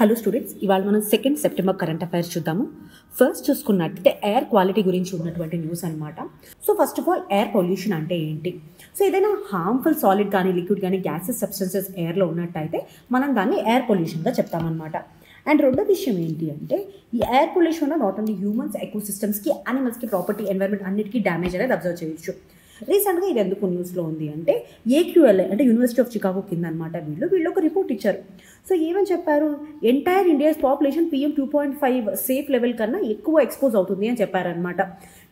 Hello students, ఇవాళ మనం 2 September current affairs చూద్దాము. ఫస్ట్ చూసుకున్నట్టయితే ఎయిర్ క్వాలిటీ గురించి ఉన్నటువంటి న్యూస్ అనమాట. So first of all air pollution అంటే ఏంటి? సో ఏదైనా హార్మ్ఫుల్ సాలిడ్ కానీ లిక్విడ్ కానీ గ్యాసెస్ సబ్స్టెన్సెస్ ఎయిర్లో ఉన్నట్టయితే మనం దాన్ని ఎయిర్ పొల్యూషన్గా చెప్తామన్నమాట. అండ్ రెండో విషయం ఏంటి అంటే ఈ air pollution not only humans, ఎకో సిస్టమ్స్కి, యానిమల్స్కి, ప్రాపర్టీ, ఎన్వైరన్మెంట్ అన్నిటికీ డ్యామేజ్ అనేది అబ్జర్వ్ చేయొచ్చు. రీసెంట్గా ఇది ఎందుకు న్యూస్లో ఉంది అంటే ఏక్యూఎల్ఐ అంటే యూనివర్సిటీ ఆఫ్ చికాగో కింద అనమాట. వీళ్ళు ఒక రిపోర్ట్ ఇచ్చారు. సో ఏమని చెప్పారు, entire India's population PM 2.5 safe level కన్నా ఎక్కువ ఎక్స్పోజ్ అవుతుంది అని చెప్పారనమాట.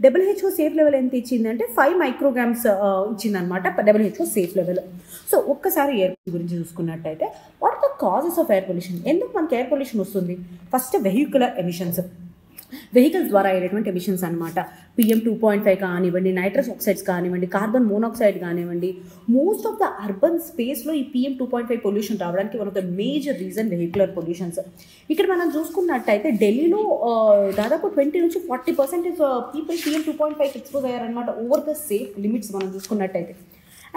WHO సేఫ్ లెవెల్ ఎంత ఇచ్చిందంటే 5 మైక్రోగ్రామ్స్ ఇచ్చిందనమాట WHO సేఫ్ లెవెల్. సో ఒక్కసారి ఎయిర్ గురించి చూసుకున్నట్టయితే what the causes of air pollution? ఎందుకు మనకి ఎయిర్ పొల్యూషన్ వస్తుంది? ఫస్ట్ వెహికులర్ ఎమిషన్స్, వెహికల్స్ ద్వారా అయ్యేటువంటి ఎమిషన్స్ అనమాట. PM 2.5 కానివ్వండి, నైట్రస్ ఆక్సైడ్స్ కానివ్వండి, కార్బన్ మోనాక్సైడ్ కానివ్వండి. మోస్ట్ ఆఫ్ ద అర్బన్ స్పేస్లో ఈ PM 2.5 పొల్యూషన్ రావడానికి one of the major reason vehicular pollutions. ఇక్కడ మనం చూసుకున్నట్టయితే ఢిల్లీలో దాదాపు 20 నుంచి 40% పీపుల్ PM 2.5 ఎక్స్పోజ్ అయ్యారనమాట ఓవర్ ద సేఫ్ లిమిట్స్ మనం చూసుకున్నట్టయితే.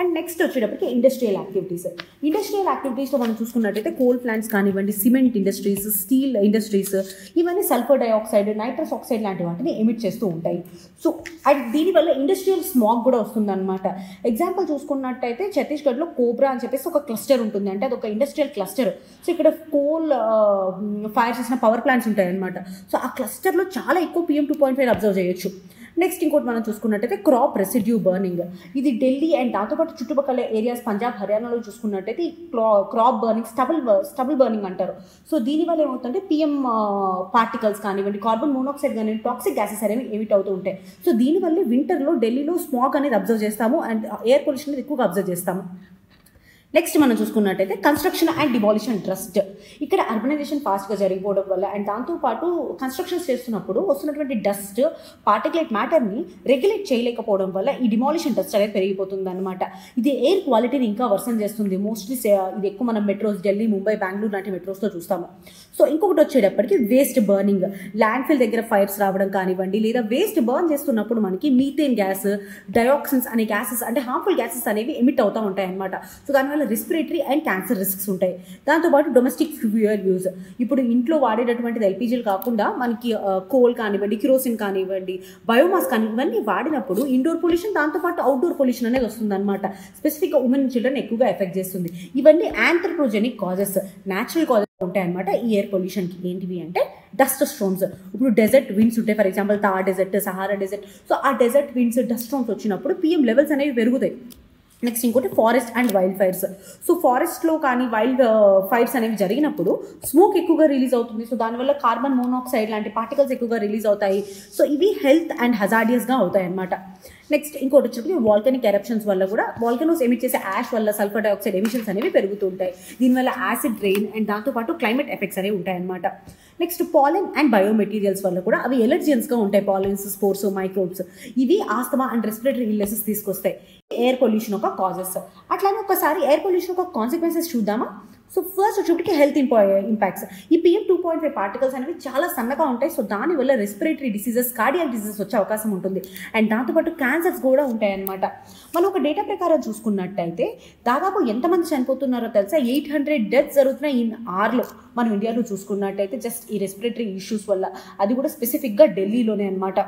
అండ్ నెక్స్ట్ వచ్చేటప్పటికి ఇండస్ట్రియల్ యాక్టివిటీస్లో మనం చూసుకున్నట్టయితే కోల్ ప్లాంట్స్ కానివ్వండి, సిమెంట్ ఇండస్ట్రీస్, స్టీల్ ఇండస్ట్రీస్, ఇవన్నీ సల్ఫర్ డైఆక్సైడ్, నైట్రస్ ఆక్సైడ్ లాంటి వాటిని ఎమిట్ చేస్తూ ఉంటాయి. సో అండ్ దీనివల్ల ఇండస్ట్రియల్ స్మాగ్ కూడా వస్తుందన్నమాట. ఎగ్జాంపుల్ చూసుకున్నట్టయితే ఛత్తీస్గఢ్లో కోబ్రా అని చెప్పేసి ఒక క్లస్టర్ ఉంటుంది, అంటే అది ఒక ఇండస్ట్రియల్ క్లస్టర్. సో ఇక్కడ కోల్ ఫైర్ చేసిన పవర్ ప్లాంట్స్ ఉంటాయి అనమాట. సో ఆ క్లస్టర్లో చాలా ఎక్కువ PM 2.5 అబ్జర్వ్ చేయొచ్చు. నెక్స్ట్ ఇంకోటి మనం చూసుకున్నట్టయితే క్రాప్ రెసిడ్యూ బర్నింగ్. ఇది ఢిల్లీ అండ్ దాంతోపాటు చుట్టుపక్కల ఏరియాస్ పంజాబ్, హర్యానాలో చూసుకున్నట్టయితే ఈ క్రాప్ బర్నింగ్, స్టబుల్ బర్నింగ్ అంటారు. సో దీనివల్ల ఏమవుతుందంటే PM పార్టికల్స్ కానివ్వండి, కార్బన్ మోనాక్సైడ్ కానివ్వండి, టాక్సిక్ గ్యాసెస్ అనేవి ఎమిట్ అవుతూ ఉంటాయి. సో దీనివల్ల వింటర్లో ఢిల్లీలో స్మాగ్ అనేది అబ్జర్వ్ చేస్తాము అండ్ ఎయిర్ పొల్యూషన్ అనేది ఎక్కువగా అబ్జర్వ్ చేస్తాము. నెక్స్ట్ మనం చూసుకున్నట్టయితే కన్స్ట్రక్షన్ అండ్ డిమాలిషన్ ట్రస్ట్. ఇక్కడ అర్బనైజేషన్ ఫాస్ట్గా జరిగిపోవడం వల్ల అండ్ దాంతోపాటు కన్స్ట్రక్షన్స్ చేస్తున్నప్పుడు వస్తున్నటువంటి డస్ట్, పార్టికులేట్ మ్యాటర్ని రెగ్యులేట్ చేయలేకపోవడం వల్ల ఈ డిమాలిషన్ డస్ట్ అనేది పెరిగిపోతుంది అనమాట. ఇది ఎయిర్ క్వాలిటీని ఇంకా వర్సన్ చేస్తుంది. మోస్ట్లీ ఇది ఎక్కువ మనం మెట్రోస్, ఢిల్లీ, ముంబై, బెంగళూరు లాంటి మెట్రోస్లో చూస్తాము. సో ఇంకొకటి వచ్చేటప్పటికి వేస్ట్ బర్నింగ్, ల్యాండ్ ఫిల్ దగ్గర ఫైర్స్ రావడం కానివ్వండి, లేదా వేస్ట్ బర్న్ చేస్తున్నప్పుడు మనకి మీథేన్ గ్యాస్, డయాక్సిన్స్ అనే గ్యాసెస్ అంటే హార్మ్ఫుల్ గ్యాసెస్ అనేవి ఎమిట్ అవుతూ ఉంటాయి అనమాట. సో దానివల్ల రెస్పిరేటరీ అండ్ క్యాన్సర్ రిస్క్స్ ఉంటాయి. దాంతోపాటు డొమెస్టిక్ ఫ్యూయల్ యూజ్, ఇప్పుడు ఇంట్లో వాడేటటువంటిది LPGలు కాకుండా మనకి కోల్ కానివ్వండి, కిరోసిన్ కానివ్వండి, బయోమాస్ కానివ్వండి, ఇవన్నీ వాడినప్పుడు ఇండోర్ పొల్యూషన్, దాంతోపాటు అవుట్డోర్ పొల్యూషన్ అనేది వస్తుంది అనమాట. స్పెసిఫిక్గా ఉమెన్, చిల్డ్రన్ ఎక్కువగా ఎఫెక్ట్ చేస్తుంది. ఇవన్నీ యాంథ్రోపోజెనిక్ కాజెస్, న్యాచురల్ కాజెస్ ఉంటాయన్నమాట ఈ ఎయిర్ పొల్యూషన్కి. ఏంటివి అంటే డస్ట్ స్టోన్స్. ఇప్పుడు డెజర్ట్ విండ్స్ ఉంటాయి, for example Thar desert, Sahara desert. So ఆ డెజర్ట్ విండ్స్, డస్ట్ స్టోన్స్ వచ్చినప్పుడు PM లెవెల్స్ అనేవి పెరుగుతాయి. నెక్స్ట్ ఇంకోటి forest and wild fires. So ఫారెస్ట్లో కానీ వైల్డ్ ఫైర్స్ అనేవి జరిగినప్పుడు స్మోక్ ఎక్కువగా రిలీజ్ అవుతుంది. సో దానివల్ల కార్బన్ మోనాక్సైడ్ లాంటి పార్టికల్స్ ఎక్కువగా రిలీజ్ అవుతాయి. సో ఇవి హెల్త్ అండ్ హజార్డియస్గా అవుతాయి అన్నమాట. నెక్స్ట్ ఇంకోటి వచ్చేసి వాల్కనిక్ ఎరప్షన్స్ వల్ల కూడా, వాల్కనోస్ ఎమిట్ చేసే యాష్ వల్ల సల్ఫర్ డైఆక్సైడ్ ఎమిషన్స్ అనేవి పెరుగుతుంటాయి. దీనివల్ల యాసిడ్ రెయిన్ అండ్ దాంతోపాటు క్లైమేట్ ఎఫెక్ట్స్ అనేవి ఉంటాయన్నమాట. నెక్స్ట్ పాలెన్ అండ్ బయోమెటీరియల్స్ వల్ల కూడా అవి ఎలర్జెన్స్గా ఉంటాయి. పాలెన్స్, స్పోర్స్, మైక్రోబ్స్, ఇవి ఆస్తమా అండ్ రెస్పిరేటరీ ఇల్నెసెస్ తీసుకొస్తాయి. ఎయిర్ పొల్యూషన్ ఒక కాజెస్. అట్లానే ఒకసారి ఎయిర్ పొల్యూషన్ ఒక కాన్సిక్వెన్సెస్ చూద్దామా? సో ఫస్ట్ వచ్చేప్పటికి హెల్త్ ఇంపాక్ట్స్. ఈ PM 2.5 పార్టికల్స్ అనేవి చాలా సన్నగా ఉంటాయి. సో దానివల్ల రెస్పిరేటరీ డిసీజెస్, కార్డియాక్ డిసీజెస్ వచ్చే అవకాశం ఉంటుంది. అండ్ దాంతోపాటు క్యాన్సర్స్ కూడా ఉంటాయి అన్నమాట. మనం ఒక డేటా ప్రకారం చూసుకున్నట్టయితే దాదాపు ఎంతమంది చనిపోతున్నారో తెలుసా? 800 డెత్స్ జరుగుతున్నాయి ఈ ఆర్లో మనం ఇండియాలో చూసుకున్నట్టయితే, జస్ట్ ఈ రెస్పిరేటరీ ఇష్యూస్ వల్ల. అది కూడా స్పెసిఫిక్గా ఢిల్లీలోనే అనమాట.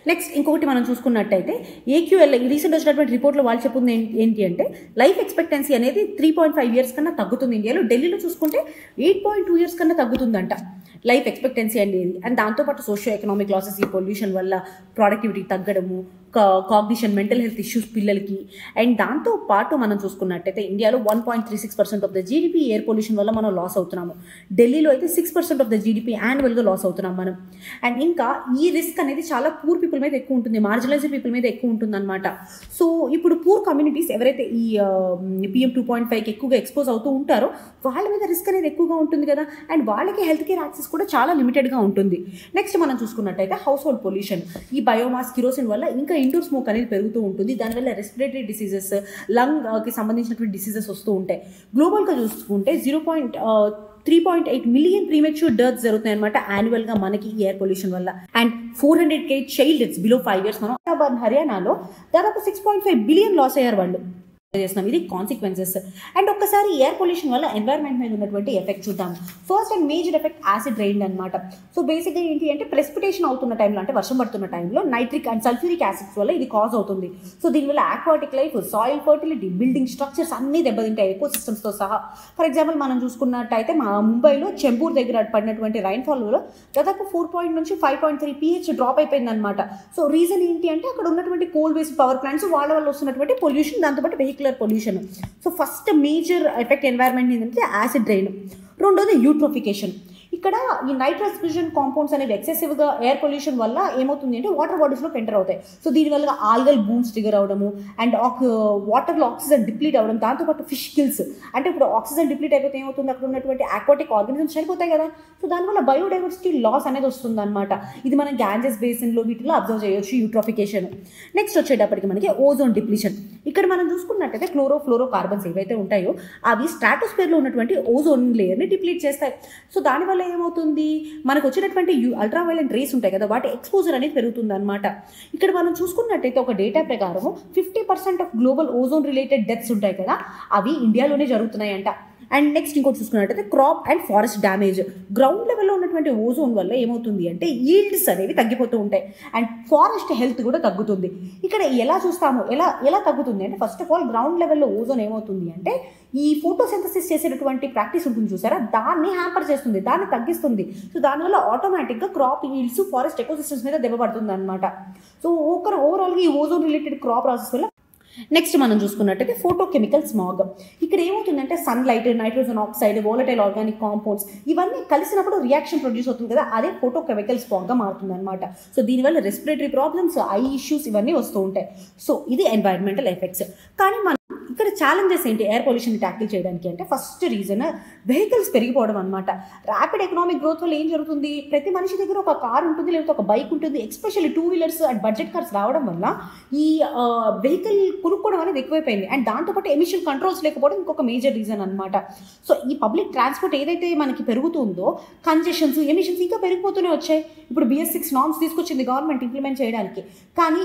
నెక్స్ట్ ఇంకొకటి మనం చూసుకున్నట్టయితే AQLI రీసెంట్ వచ్చినటువంటి రిపోర్ట్లో వాళ్ళు చెప్పింది ఏంటి అంటే లైఫ్ ఎక్స్పెక్టెన్సీ అనేది 3.5 ఇయర్స్ కన్నా తగ్గుతుంది ఇండియాలో. ఢిల్లీలో చూసుకుంటే 8.2 ఇయర్స్ కన్నా తగ్గుతుందంట లైఫ్ ఎక్స్పెక్టెన్సీ అనేది. అండ్ దాంతోపాటు సోషియో ఎకనామిక్ లాసెస్, ఈ పొల్యూషన్ వల్ల ప్రొడక్టివిటీ తగ్గడము, కాగ్నిషన్, మెంటల్ హెల్త్ ఇష్యూస్ పిల్లలకి. అండ్ దాంతోపాటు మనం చూసుకున్నట్టయితే ఇండియాలో 1.36% of the GDP air pollution వల్ల మనం లాస్ అవుతున్నాము. ఢిల్లీలో అయితే 6% ఆఫ్ ద GDP యాన్యువల్గా లాస్ అవుతున్నాం మనం. అండ్ ఇంకా ఈ రిస్క్ అనేది చాలా పూర్ పీపుల్ మీద ఎక్కువ ఉంటుంది, మార్జినలైజ్డ్ పీపుల్ మీద ఎక్కువ ఉంటుంది అనమాట. సో ఇప్పుడు పూర్ కమ్యూనిటీస్ ఎవరైతే ఈ PM 2.5కి ఎక్కువగా ఎక్స్పోజ్ అవుతూ ఉంటారో వాళ్ళ మీద రిస్క్ అనేది ఎక్కువగా ఉంటుంది కదా. అండ్ వాళ్ళకి హెల్త్ కేర్ యాక్సెస్ కూడా చాలా లిమిటెడ్గా ఉంటుంది. నెక్స్ట్ మనం చూసుకున్నట్టయితే హౌస్ హోల్డ్ పొల్యూషన్. ఈ బయోమాస్, కిరోసిన్ వల్ల ఇంకా ఇండోర్ స్మోక్ అనేది పెరుగుతూ ఉంటుంది. దానివల్ల రెస్పిరేటరీ డిసీజెస్, లంగ్కి సంబంధించినటువంటి డిసీజెస్ వస్తూ ఉంటాయి. గ్లోబల్గా చూసుకుంటే 3.8 మిలియన్ ప్రీమెచ్యూర్ డెత్స్ జరుగుతాయి అనమాట యాన్యువల్గా మనకి ఈ ఎయిర్ పొల్యూషన్ వల్ల. And 400K child deaths below 5 years. మనం హర్యానాలో దాదాపు 6.5 బిలియన్ లాస్ అయ్యారు వాళ్ళు. చేస్తున్నాం. ఇది కాన్సిక్వెన్సెస్. అండ్ ఒక్కసారి ఎయిర్ పొల్యూషన్ వల్ల ఎన్వైర్న్మెంట్ మీద ఉన్నటువంటి ఎఫెక్ట్ చూద్దాం. First and major effect acid rain అనమాట. సో బేసిక్గా ఏంటి అంటే ప్రెసిపిటేషన్ అవుతున్న టైంలో, అంటే వర్షం పడుతున్న టైంలో నైట్రిక్ అండ్ సల్ఫ్యూరిక్ యాసిడ్స్ వల్ల ఇది కాజ్ అవుతుంది. సో దీనివల్ల aquatic life, soil fertility, building structures అన్నీ దెబ్బతింటాయి, ఎకో సిస్టమ్స్తో సహా. ఫర్ ఎగ్జాంపుల్ మనం చూసుకున్నట్టయితే మా ముంబైలో చెంబూర్ దగ్గర పడినటువంటి రైన్ఫాల్లో దాదాపు 4 నుంచి 5.3 pH డ్రాప్ అయిపోయింది అనమాట. సో రీజన్ ఏంటి అంటే అక్కడ ఉన్నటువంటి కోల్ బేస్డ్ పవర్ ప్లాంట్స్ వాళ్ళ వల్ల వస్తున్నటువంటి పొల్యూషన్, దాంతోపాటు vehicular pollution. So first major effect environment ఏంటంటే యాసిడ్ రెయిన్. రెండోది యూట్రోఫికేషన్. ఇక్కడ ఈ నైట్రస్ ఫ్యూజన్ కాంపౌండ్స్ అనేవి ఎక్సెసివ్గా ఎయిర్ పొల్యూషన్ వల్ల ఏమవుతుంది అంటే వాటర్ బాడీస్లోకి ఎంటర్ అవుతాయి. సో దీనివల్ల ఆల్గల్ బూమ్స్ ట్రిగర్ అవడము అండ్ వాటర్లో ఆక్సిజన్ డిప్లీట్ అవ్వడం, దాంతోపాటు ఫిష్ కిల్స్. అంటే ఇప్పుడు ఆక్సిజన్ డిప్లీట్ అయిపోతే ఏమవుతుంది, అక్కడ ఉన్నటువంటి ఆక్వాటిక్ ఆర్గానిజమ్స్ చనిపోతాయి కదా. సో దానివల్ల బయోడైవర్సిటీ లాస్ అనేది వస్తుంది అనమాట. ఇది మనం గ్యాంజెస్ బేసిన్లో వీటిలో అబ్జర్వ్ చేయొచ్చు యూట్రోఫికేషన్. నెక్స్ట్ వచ్చేటప్పటికి మనకి ఓజోన్ డిప్లీషన్. ఇక్కడ మనం చూసుకున్నట్టయితే క్లోరోఫ్లోరో కార్బన్స్ ఏవైతే ఉంటాయో అవి స్ట్రాటోస్ఫియర్లో ఉన్నటువంటి ఓజోన్ లేయర్ని డిప్లీట్ చేస్తాయి. సో దానివల్ల ఏమవుతుంది, మనకు వచ్చినటువంటి అల్ట్రావైలెంట్ రేస్ ఉంటాయి కదా, వాటి ఎక్స్పోజర్ అనేది పెరుగుతుంది అనమాట. ఇక్కడ మనం చూసుకున్నట్టయితే ఒక డేటా ప్రకారం 50% of global ozone related deaths ఉంటాయి కదా, అవి ఇండియాలోనే జరుగుతున్నాయంట. అండ్ నెక్స్ట్ ఇంకోటి చూసుకున్నట్టయితే crop and forest damage. Ground లెవెల్లో ఉన్నటువంటి ఓజోన్ వల్ల ఏమవుతుంది అంటే ఈల్డ్స్ అనేవి తగ్గిపోతూ ఉంటాయి అండ్ ఫారెస్ట్ హెల్త్ కూడా తగ్గుతుంది. ఇక్కడ ఎలా చూస్తాము, ఎలా తగ్గుతుంది అంటే ఫస్ట్ ఆఫ్ ఆల్ గ్రౌండ్ లెవెల్లో ఓజోన్ ఏమవుతుంది అంటే ఈ ఫోటోసింథసిస్ చేసేటటువంటి ప్రాక్టీస్ ఉంటుంది చూసారా, దాన్ని హ్యాంపర్ చేస్తుంది, దాన్ని తగ్గిస్తుంది. సో దానివల్ల ఆటోమేటిక్గా క్రాప్ ఈల్డ్స్, ఫారెస్ట్ ఎకోసిస్టమ్స్ మీద దెబ్బపడుతుంది అనమాట. సో ఓవరాల్గా ఈ ఓజోన్ రిలేటెడ్ క్రాప్ ప్రాసెస్ వల్ల. నెక్స్ట్ మనం చూసుకున్నట్టయితే ఫోటోకెమికల్ స్మాగ్. ఇక్కడ ఏమవుతుందంటే sunlight, nitrogen oxide, volatile organic compounds ఇవన్నీ కలిసినప్పుడు రియాక్షన్ ప్రొడ్యూస్ అవుతుంది కదా, అదే ఫోటోకెమికల్ స్మాగ్గా మారుతుంది అనమాట. సో దీనివల్ల రెస్పిరేటరీ ప్రాబ్లమ్స్, ఐ ఇష్యూస్ ఇవన్నీ వస్తూ ఉంటాయి. సో ఇది ఎన్వైర్న్మెంటల్ ఎఫెక్ట్స్. కానీ మనం ఇక్కడ ఛాలెంజెస్ ఏంటి ఎయిర్ పొల్యూషన్ ట్యాకిల్ చేయడానికి అంటే ఫస్ట్ రీజన్ వెహికల్స్ పెరిగిపోవడం అనమాట. ర్యాపిడ్ ఎకనామిక్ గ్రోత్ వల్ల ఏం జరుగుతుంది, ప్రతి మనిషి దగ్గర ఒక కార్ ఉంటుంది, లేకపోతే ఒక బైక్ ఉంటుంది. Especially 2 wheelers and budget cars రావడం వల్ల ఈ వెహికల్ కొనుక్కోవడం అనేది ఎక్కువైపోయింది. అండ్ దాంతోపాటు ఎమిషన్ కంట్రోల్స్ లేకపోవడం ఇంకొక మేజర్ రీజన్ అనమాట. సో ఈ పబ్లిక్ ట్రాన్స్పోర్ట్ ఏదైతే మనకి పెరుగుతుందో కంజెషన్స్, ఎమిషన్స్ ఇంకా పెరిగిపోతూనే వచ్చాయి. ఇప్పుడు BS6 నార్మ్స్ తీసుకొచ్చింది గవర్నమెంట్ ఇంప్లిమెంట్ చేయడానికి. కానీ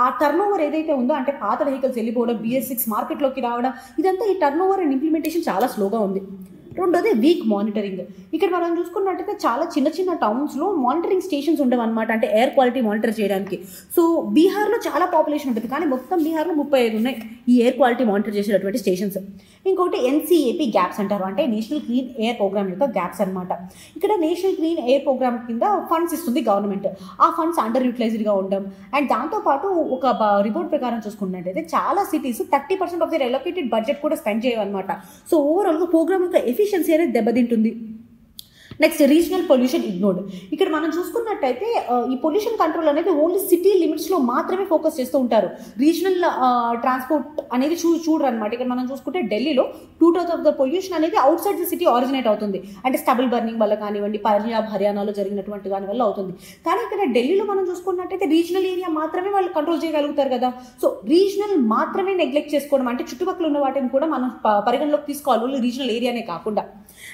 ఆ టర్న్ ఓవర్ ఏదైతే ఉందో అంటే పాత వెహికల్స్ వెళ్ళిపోవడం, BS6 మార్కెట్లోకి రావడం, ఇదంతా ఈ టర్న్ ఓవర్ అండ్ ఇంప్లిమెంటేషన్ చాలా స్లోగా ఉంది. రెండోది వీక్ మానిటరింగ్. ఇక్కడ మనం చూసుకున్నట్టయితే చాలా చిన్న చిన్న టౌన్స్లో మానిటరింగ్ స్టేషన్స్ ఉండవు అనమాట, అంటే ఎయిర్ క్వాలిటీ మానిటర్ చేయడానికి. సో బీహార్లో చాలా పాపులేషన్ ఉంటుంది, కానీ మొత్తం బీహార్లో 35 ఉన్నాయి ఈ ఎయిర్ క్వాలిటీ మానిటర్ చేసేటటువంటి స్టేషన్స్. ఇంకోటి NCAP గ్యాప్స్ అంటారు, అంటే నేషనల్ క్లీన్ ఎయిర్ ప్రోగ్రామ్ యొక్క గ్యాప్స్ అనమాట. ఇక్కడ నేషనల్ క్లీన్ ఎయిర్ ప్రోగ్రామ్ కింద ఫండ్స్ ఇస్తుంది గవర్నమెంట్. ఆ ఫండ్స్ అండర్ యూటిలైజ్డ్గా ఉండడం అండ్ దాంతోపాటు ఒక రిపోర్ట్ ప్రకారం చూసుకున్నట్టయితే చాలా cities 30% of the allocated budget కూడా స్పెండ్ చేయవన్నమాట. సో ఓవరాల్గా ప్రోగ్రామ్ యొక్క ఎఫిషియన్సీ అనేది దెబ్బతింటుంది. Next regional pollution ignored. ఇక్కడ మనం చూసుకున్నట్టయితే ఈ పొల్యూషన్ కంట్రోల్ అనేది ఓన్లీ సిటీ లిమిట్స్లో మాత్రమే ఫోకస్ చేస్తూ ఉంటారు. రీజనల్ ట్రాన్స్పోర్ట్ అనేది చూడరు అనమాట. ఇక్కడ మనం చూసుకుంటే ఢిల్లీలో 2/3 ఆఫ్ ద పొల్యూషన్ అనేది out side the city originate అవుతుంది, అంటే స్టబుల్ బర్నింగ్ వల్ల కానివ్వండి, పంజాబ్ హర్యానాలో జరిగినటువంటి దాని వల్ల అవుతుంది. కానీ ఇక్కడ ఢిల్లీలో మనం చూసుకున్నట్టయితే రీజనల్ ఏరియా మాత్రమే వాళ్ళు కంట్రోల్ చేయగలుగుతారు కదా. సో రీజనల్ మాత్రమే నెగ్లెక్ట్ చేసుకోవడం, అంటే చుట్టుపక్కల ఉన్న వాటిని కూడా మనం పరిగణలోకి తీసుకోవాలి, రీజనల్ ఏరియానే కాకుండా.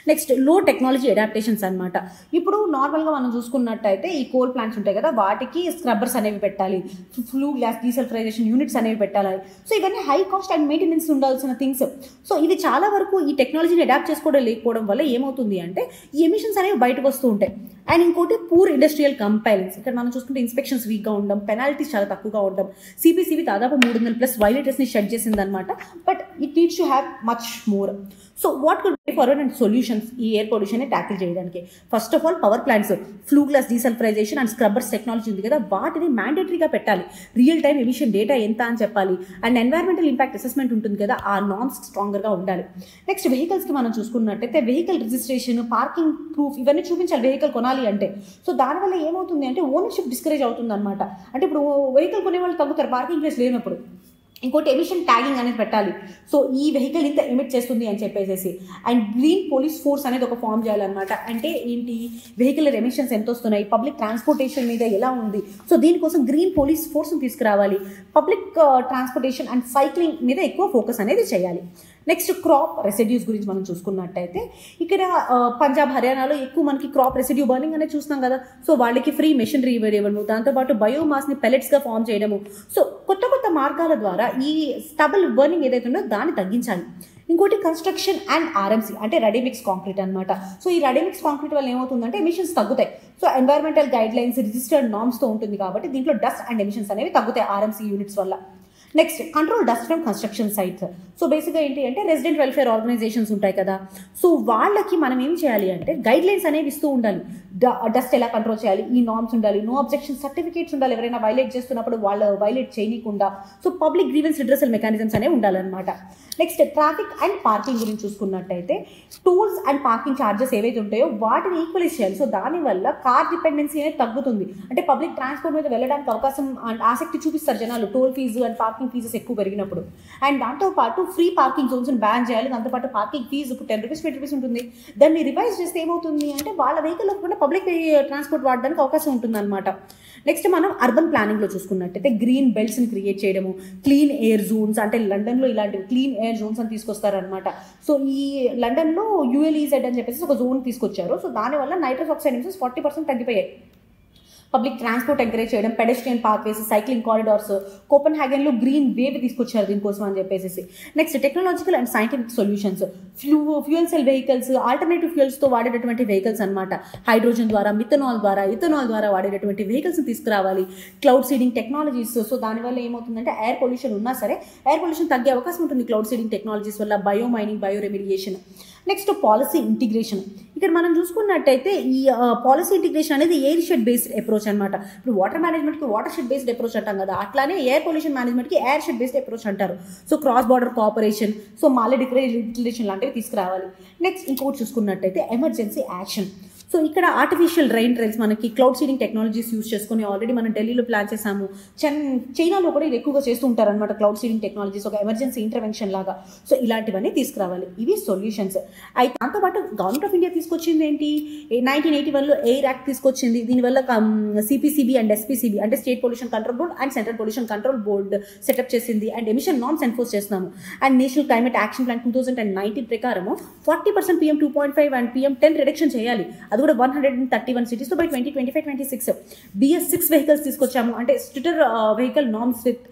నెక్స్ట్ లో టెక్నాలజీ అడాప్టేషన్స్ అనమాట. ఇప్పుడు నార్మల్గా మనం చూసుకున్నట్టయితే ఈ కోల్ ప్లాంట్స్ ఉంటాయి కదా, వాటికి స్క్రబ్బర్స్ అనేవి పెట్టాలి, ఫ్లూ గ్యాస్ డీసల్ఫరైజేషన్ యూనిట్స్ అనేవి పెట్టాలి. సో ఇవన్నీ హై కాస్ట్ అండ్ మెయింటెనెన్స్ ఉండాల్సిన థింగ్స్. సో ఇది చాలా వరకు ఈ టెక్నాలజీని అడాప్ట్ చేసుకోవడం లేకపోవడం వల్ల ఏమవుతుంది అంటే ఈ ఎమిషన్స్ అనేవి బయటకు వస్తూ ఉంటాయి. అండ్ ఇంకోటి పూర్ ఇండస్ట్రియల్ కంపైలెన్స్. ఇక్కడ మనం చూసుకుంటే ఇన్స్పెక్షన్స్ వీక్గా ఉండడం, పెనాల్టీస్ చాలా తక్కువగా ఉండడం. CPCB దాదాపు 300+ వైలేటర్స్ని షెడ్ చేసింది అనమాట. But it needs to have much more. So what could be forward and solutions ఈ ఎయిర్ పొల్యూషన్ ట్యాకిల్ చేయడానికి? First of all power plants, flu gas desulphurisation and scrubbers technology ఉంది కదా, వాటిని మ్యాండేటరీగా పెట్టాలి. రియల్ టైమ్ ఎమిషన్ డేటా ఎంత అని చెప్పాలి. And environmental impact assessment ఉంటుంది కదా, ఆ నార్మ్స్ స్ట్రాంగర్గా ఉండాలి. నెక్స్ట్ వెహికల్స్కి మనం చూసుకున్నట్టయితే వెహికల్ రిజిస్ట్రేషన్, పార్కింగ్ ప్రూఫ్ ఇవన్నీ చూపించాలి వెహికల్ కొనాలి అంటే. సో దానివల్ల ఏమవుతుంది అంటే ఓనర్షిప్ డిస్కరేజ్ అవుతుంది అనమాట. అంటే ఇప్పుడు వెహికల్ కొనే వాళ్ళు తగ్గుతారు పార్కింగ్ ప్లేస్ లేనప్పుడు. ఇంకోటి ఎమిషన్ ట్యాగింగ్ అనేది పెట్టాలి. సో ఈ వెహికల్ ఇంత ఎమిట్ చేస్తుంది అని చెప్పేసి. అండ్ గ్రీన్ పోలీస్ ఫోర్స్ అనేది ఒక ఫామ్ చేయాలన్నమాట. అంటే ఏంటి, వెహికల్ ఎమిషన్స్ ఎంత వస్తున్నాయి, పబ్లిక్ ట్రాన్స్పోర్టేషన్ మీద ఎలా ఉంది, సో దీనికోసం గ్రీన్ పోలీస్ ఫోర్స్ని తీసుకురావాలి. పబ్లిక్ ట్రాన్స్పోర్టేషన్ అండ్ సైక్లింగ్ మీద ఎక్కువ ఫోకస్ అనేది చేయాలి. నెక్స్ట్ క్రాప్ రెసిడ్యూస్ గురించి మనం చూసుకున్నట్టయితే ఇక్కడ పంజాబ్ హర్యానాలో ఎక్కువ మనకి క్రాప్ రెసిడ్యూ బర్నింగ్ అనేది చూస్తున్నాం కదా. సో వాళ్ళకి ఫ్రీ మెషినరీ ఇవ్వడము, దాంతోపాటు బయోమాస్ని పెల్లెట్స్గా ఫామ్ చేయడము. సో కొత్త కొత్త మార్గాల ద్వారా ఈ స్టబుల్ బర్నింగ్ ఏదైతే ఉందో దాన్ని తగ్గించాలి. ఇంకోటి కన్స్ట్రక్షన్ అండ్ ఆర్ఎంసీ అంటే రెడీ మిక్స్ కాంక్రీట్ అనమాట. సో ఈ రెడీ మిక్స్ కాంక్రీట్ వల్ల ఏమవుతుందంటే ఎమిషన్స్ తగ్గుతాయి. So environmental guidelines registered నామ్స్తో ఉంటుంది కాబట్టి దీంట్లో డస్ట్ అండ్ ఎమిషన్స్ అనేవి తగ్గుతాయి ఆర్ఎంసీ యూనిట్స్ వల్ల. Next control dust from construction sites. So బేసిక్గా ఏంటి అంటే రెసిడెంట్ వెల్ఫేర్ ఆర్గనైజేషన్స్ ఉంటాయి కదా. సో వాళ్ళకి మనం ఏం చేయాలి అంటే గైడ్ లైన్స్ అనేవి ఇస్తూ ఉండాలి. డస్ట్ ఎలా కంట్రోల్ చేయాలి, ఈ నామ్స్ ఉండాలి, నో అబ్జెక్షన్ సర్టిఫికేట్స్ ఉండాలి, ఎవరైనా వైలేట్ చేస్తున్నప్పుడు వాళ్ళు వైలేట్ చేయకుండా. So public grievance redressal mechanisms అనేవి ఉండాలన్నమాట. నెక్స్ట్ ట్రాఫిక్ అండ్ పార్కింగ్ గురించి చూసుకున్నట్టయితే టోల్స్ అండ్ పార్కింగ్ ఛార్జెస్ ఏవైతే ఉంటాయో వాటిని ఈక్వలైజ్ చేయాలి. సో దానివల్ల కార్ డిపెండెన్సీ అనేది తగ్గుతుంది. అంటే పబ్లిక్ ట్రాన్స్పోర్ట్ మీద వెళ్ళడానికి అవకాశం అండ్ ఆసక్తి చూపిస్తారు జనాలు toll fee and parking fees ఎక్కువ పెరిగినప్పుడు. అండ్ దాంతోపాటు ఫ్రీ పార్కింగ్ జోన్స్ బ్యాన్ చేయాలి. దాంతోపాటు పార్కింగ్ ఫీజు ఇప్పుడు 10 రూపీస్ 20 రూపీస్ ఉంటుంది. దాన్ని రివైజ్ చేస్తే ఏమవుతుంది అంటే వాళ్ళ వెహికల్ కూడా పబ్లిక్ ట్రాన్స్పోర్ట్ వాడడానికి అవకాశం ఉంటుంది అనమాట. నెక్స్ట్ మనం అర్బన్ ప్లానింగ్లో చూసుకున్నట్టయితే గ్రీన్ బెల్ట్స్ని క్రియేట్ చేయడము, క్లీన్ ఎయిర్ జోన్స్ అంటే లండన్లో ఇలాంటివి క్లీన్ ఎయిర్ జోన్స్ అని తీసుకొస్తారనమాట. సో ఈ లండన్లో యుఎల్ఈజెడ్ అని చెప్పేసి ఒక జోన్ తీసుకొచ్చారు. సో దానివల్ల నైట్రస్ ఆక్సైడ్ ఎమిషన్స్ 40% తగ్గిపోయాయి. పబ్లిక్ ట్రాన్స్పోర్ట్ ఎంకరేజ్ చేయడం, పెడెస్ట్రియన్ పాత్వేస్, సైక్లింగ్ కారిడార్స్, కోపెన్హాగన్లో గ్రీన్ వేవ్ తీసుకొచ్చారు దీనికోసం అని చెప్పేసి. Next technological and scientific solutions, fuel cell vehicles, alternative ఫ్యూయల్స్తో వాడేటటువంటి వెహికల్స్ అనమాట. హైడ్రోజన్ ద్వారా, మిథనాల్ ద్వారా, ఇథనాల్ ద్వారా వాడేటటువంటి వెహికల్స్ని తీసుకురావాలి. క్లౌడ్ సీడింగ్ టెక్నాలజీస్, సో దానివల్ల ఏమవుతుందంటే ఎయిర్ పొల్యూషన్ ఉన్నా సరే ఎయిర్ పొల్యూషన్ తగ్గే అవకాశం ఉంటుంది క్లౌడ్ సీడింగ్ టెక్నాలజీస్ వల్ల. Bio mining, bio remediation. Next policy integration. ఇక్కడ మనం చూసుకున్నట్టయితే ఈ పాలసీ ఇంటిగ్రేషన్ అనేది ఎయిర్ షెడ్ బేస్డ్ అప్రోచ్ అనమాట. ఇప్పుడు వాటర్ మేనేజ్మెంట్కి వాటర్ షెడ్ బేస్డ్ అప్రోచ్ అంటాం కదా, అట్లానే ఎయిర్ పొల్యూషన్ మేనేజ్మెంట్కి ఎయిర్ షెడ్ బేస్డ్ అప్రోచ్ అంటారు. So cross border cooperation, so Male declaration లాంటివి తీసుకురావాలి. నెక్స్ట్ ఇంకోటి చూసుకున్నట్టయితే ఎమర్జెన్సీ యాక్షన్. సో ఇక్కడ ఆర్టిఫిషియల్ రైన్ ట్రైల్స్ మనకి క్లౌడ్ సీడింగ్ టెక్నాలజీస్ యూస్ చేసుకుని ఆల్రెడీ మనం ఢిల్లీలో ప్లాన్ చేసాము. చైనాలో కూడా ఇది ఎక్కువగా చేస్తూ ఉంటారనమాట క్లౌడ్ సీడింగ్ టెక్నాలజీస్, ఒక ఎమర్జెన్సీ ఇంటర్వెన్షన్ లాగా. సో ఇలాంటివన్నీ తీసుకురావాలి. ఇవి సొల్యూషన్స్. అయితే దాంతోపాటు గవర్నమెంట్ ఆఫ్ ఇండియా తీసుకొచ్చింది ఏంటి, 1981లో ఎయిర్ యాక్ట్ తీసుకొచ్చింది. దీనివల్ల సిపిసిబి అండ్ ఎస్పిసిబి అంటే state pollution control board and central pollution control board setup చేసింది. అండ్ ఎమిషన్ నార్మ్స్ ఎన్ఫోర్స్ చేస్తున్నాము. And national climate action plan 2019 ప్రకారము 40% PM 2.5 అండ్ PM 10 రిడక్షన్ చేయాలి. అది కూడా 131 సిటీస్లో బై 2025-26. BS6 వెహికల్స్ తీసుకొచ్చాము. అంటే స్ట్రిక్టర్ వెహికల్ నార్మ్స్ విత్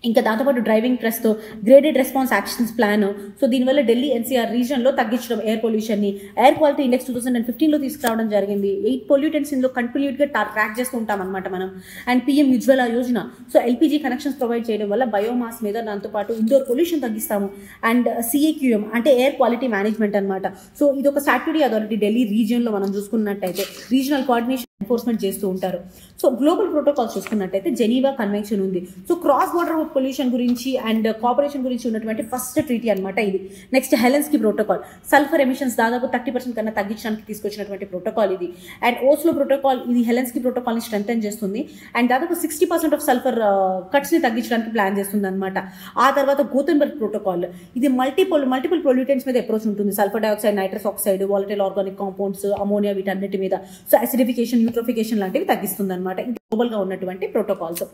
ఇంకా దాంతోపాటు డ్రైవింగ్ ట్రస్ట్తో graded response actions plan. So దీనివల్ల ఢిల్లీ NCR రీజన్లో తగ్గించడం ఎయిర్ పొల్యూషన్ని. ఎయిర్ క్వాలిటీ ఇండెక్స్ 2015లో తీసుకురావడం జరిగింది. 8 పొల్యూటెంట్స్ ఇందులో కంటిన్యూట్గా ట్రాక్ చేస్తూ ఉంటాం అనమాట మనం. And PM Ujjwala Yojana, so LPG connections provide చేయడం వల్ల బయోమాస్ మీద దాంతోపాటు ఇండోర్ పొల్యూషన్ తగ్గిస్తాము. అండ్ CAQM అంటే ఎయిర్ క్వాలిటీ మేనేజ్మెంట్ అనమాట. సో ఇది ఒక స్టాట్యూటరీ అథారిటీ ఢిల్లీ రీజియన్లో మనం చూసుకున్నట్టయితే రీజనల్ కోఆర్డినేషన్ ఎన్ఫోర్స్మెంట్ చేస్తూ ఉంటారు. సో గ్లోబల్ ప్రోటోకాల్స్ చూసుకున్నట్టయితే జెనీవా కన్వెన్షన్ ఉంది. సో క్రాస్ బార్డర్ పొల్యూషన్ గురించి అండ్ కోఆపరేషన్ గురించి ఉన్నటువంటి ఫస్ట్ ట్రీటీ అనమాట ఇది. నెక్స్ట్ హెలెన్స్కీ ప్రోటోకాల్, సల్ఫర్ ఎమిషన్స్ దాదాపు 30% కన్నా తగ్గించడానికి తీసుకొచ్చినటువంటి ప్రోటోకాల్ ఇది. అండ్ ఓస్లో ప్రోటోకాల్, ఇది హెలెన్స్కీ ప్రోటోకాల్ని స్ట్రెంథెన్ చేస్తుంది. అండ్ దాదాపు 60% ఆఫ్ సల్ఫర్ కట్స్ని తగ్గించడానికి ప్లాన్ చేస్తుంది అనమాట. ఆ తర్వాత గోతెన్బర్గ్ ప్రోటోకాల్, ఇది మల్టిపుల్ పొల్యూటెంట్స్ మీద అప్రోచ్ ఉంటుంది. Sulphur dioxide, nitrous oxide, volatile organic compounds, ammonia, వీటన్నిటి మీద. సో అసిడిఫికేషన్, యూట్రోఫికేషన్ లాంటివి తగ్గిస్తుంది అనమాట. గ్లోబల్గా ఉన్నటువంటి ప్రోటోకాల్స్.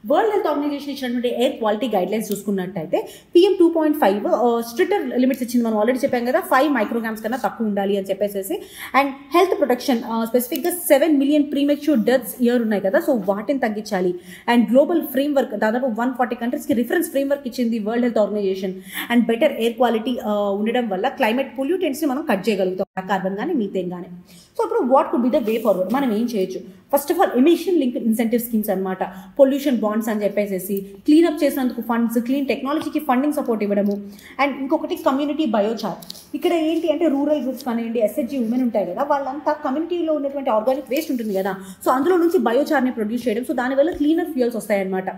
వరల్డ్ హెల్త్ ఆర్గనైజేషన్ ఇచ్చినటువంటి ఎయిర్ క్వాలిటీ గైడ్ లైన్స్ చూసుకున్నట్టయితే PM 2.5 స్ట్రిక్టర్ లిమిట్స్ ఇచ్చింది. మనం ఆల్రెడీ చెప్పాం కదా 5 మైక్రోగ్రామ్స్ కన్నా తక్కువ ఉండాలి అని చెప్పేసి. అండ్ హెల్త్ ప్రొటెక్షన్ స్పెసిఫిక్గా 7 మిలియన్ ప్రీమెచ్యూర్ డెత్స్ ఇయర్ ఉన్నాయి కదా, సో వాటిని తగ్గించాలి. అండ్ గ్లోబల్ ఫ్రేమ్వర్క్ దాదాపు 140 కంట్రీస్కి రిఫరెన్స్ ఫ్రేమ్వర్క్ ఇచ్చింది world health organisation. And better air quality ఉండడం వల్ల క్లైమేట్ పొల్యూటెంట్స్ని మనం కట్ చేయగలుగుతాం, కార్బన్ కానీ మీథేన్ కానీ. సో ఇప్పుడు what could be the way forward, మనం ఏం చేయొచ్చు? First of all emission linked incentive schemes అనమాట. పొల్యూషన్ బాండ్స్ అని చెప్పేసి క్లీనప్ చేసినందుకు ఫండ్స్, క్లీన్ టెక్నాలజీకి ఫండింగ్ సపోర్ట్ ఇవ్వడము. అండ్ ఇంకొకటి కమ్యూనిటీ బయోచార్. ఇక్కడ ఏంటి అంటే రూరల్ గ్రూప్స్ కానివ్వండి, SHG ఉమెన్ ఉంటాయి కదా, వాళ్ళంతా కమ్యూనిటీలో ఉన్నటువంటి ఆర్గానిక్ వేస్ట్ ఉంటుంది కదా, సో అందులో నుంచి బయోచార్ని ప్రొడ్యూస్ చేయడం. సో దానివల్ల క్లీనర్ ఫ్యూయల్స్ వస్తాయన్నమాట.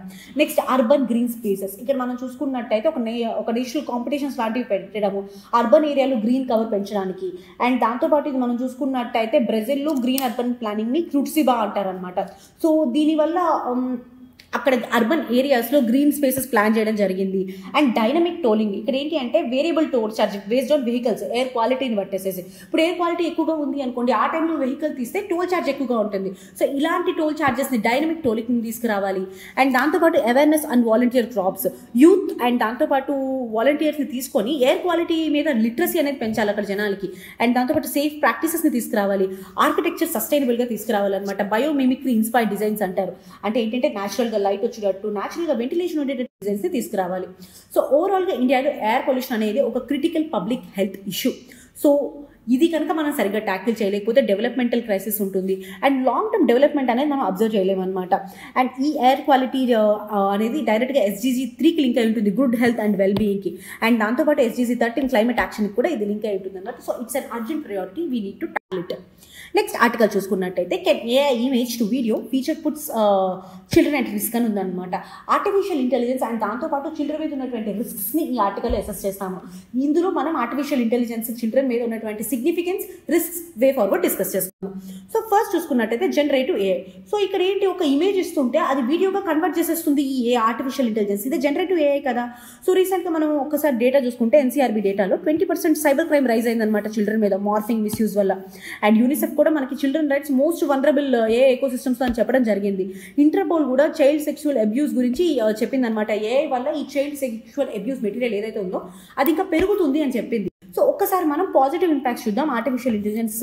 Next urban green spaces. ఇక్కడ మనం చూసుకున్నట్టయితే ఒక నేషనల్ కాంపిటీషన్స్ లాంటివి పెట్టడము అర్బన్ ఏరియాలో గ్రీన్ కవర్ పెంచడానికి. అండ్ దాంతోపాటు ఇది మనం చూసుకున్నట్టయితే బ్రెజిల్లో గ్రీన్ అర్బన్ ప్లానింగ్ని క్రూట్సిబా అంటారనమాట. సో దీనివల్ల అక్కడ అర్బన్ ఏరియాస్లో గ్రీన్ స్పేసెస్ ప్లాన్ చేయడం జరిగింది. అండ్ డైనమిక్ టోలింగ్, ఇక్కడ ఏంటి అంటే variable toll charge based on vehicles, air క్వాలిటీని పట్టేసేసి. ఇప్పుడు ఎయిర్ క్వాలిటీ ఎక్కువగా ఉంది అనుకోండి, ఆ టైంలో వెహికల్ తీస్తే టోల్ ఛార్జ్ ఎక్కువగా ఉంటుంది. సో ఇలాంటి టోల్ ఛార్జెస్ని డైనమిక్ టోలింగ్ తీసుకురావాలి. అండ్ దాంతోపాటు awareness and volunteer crops, youth and దాంతోపాటు వాలంటీర్స్ని తీసుకొని ఎయిర్ క్వాలిటీ మీద లిటరసీ అనేది పెంచాలి అక్కడ జనాలకి. అండ్ దాంతోపాటు సేఫ్ ప్రాక్టీసెస్ని తీసుకురావాలి. ఆర్కిటెక్చర్ సస్టైనబుల్గా తీసుకురావాలన్నమాట. బయోమిమిక్రీ ఇన్స్పైర్డ్ డిజైన్స్ అంటారు. అంటే ఏంటంటే న్యాచురల్గా లైట్ వచ్చేటట్టు, న్యాచురల్గా వెంటిలేషన్ ఉండేటట్టు డిజైన్స్ని తీసుకురావాలి. సో ఓవరాల్గా ఇండియాలో ఎయిర్ పొల్యూషన్ అనేది ఒక critical public health issue. So ఇది కనుక మనం సరిగ్గా ట్యాకిల్ చేయలేకపోతే డెవలప్మెంటల్ క్రైసిస్ ఉంటుంది. అండ్ లాంగ్ టర్మ్ డెవలప్మెంట్ అనేది మనం అబ్జర్వ్ చేయలేమన్నమాట. అండ్ ఈ ఎయిర్ క్వాలిటీ అనేది డైరెక్ట్గా SDG 3కి లింక్ అయి ఉంటుంది, గుడ్ హెల్త్ అండ్ వెల్ బీయింగ్కి. అండ్ దాంతోపాటు SDG 13 క్లైమేట్ యాక్షన్కి కూడా ఇది లింక్ అయి ఉంటుంది అన్నమాట. So it's an urgent priority, we need to tackle it. Next article చూసుకున్నట్టయితే can AI image to video feature puts children at risk అని ఉందన్నమాట. ఆర్టిఫిషియల్ ఇంటెలిజెన్స్ అండ్ దాంతోపాటు చిల్డ్రన్ మీద ఉన్నటువంటి రిస్క్స్ని ఈ ఆర్టికల్లో అసెస్ చేస్తాము. ఇందులో మనం ఆర్టిఫిషియల్ ఇంటెలిజెన్స్ చిల్డ్రన్ మీద ఉన్నటువంటి significance, risks, way forward discuss చేస్తాము. సో ఫస్ట్ చూసుకున్నట్టయితే జనరేటివ్ AI. సో ఇక్కడ ఏంటి, ఒక ఇమేజ్ ఇస్తుంటే అది వీడియోగా కన్వర్ట్ చేసేస్తుంది ఈ ఆర్టిఫిషియల్ ఇంటెలిజెన్స్. ఇది జనరేటివ్ AI కదా. సో రీసెంట్గా మనం ఒకసారి డేటా చూసుకుంటే NCRB డేటాలో 20% సైబర్ క్రైమ్ రైజ్ అయిందనమాట చిల్డ్రన్ మీద మార్ఫింగ్ మిస్యూజ్ వల్ల. అండ్ యూనిసెఫ్ కూడా మనకి children rights most vulnerable AI ecosystems అని చెప్పడం జరిగింది. ఇంటర్పోల్ కూడా చైల్డ్ సెక్షువల్ అబ్యూస్ గురించి చెప్పిందనమాట. AI వల్ల ఈ చైల్డ్ సెక్షువల్ అబ్యూస్ మెటీరియల్ ఏదైతే ఉందో అది ఇంకా పెరుగుతుంది అని చెప్పింది. సో ఒక్కసారి మనం పాజిటివ్ ఇంపాక్ట్స్ చూద్దాం ఆర్టిఫిషియల్ ఇంటెలిజెన్స్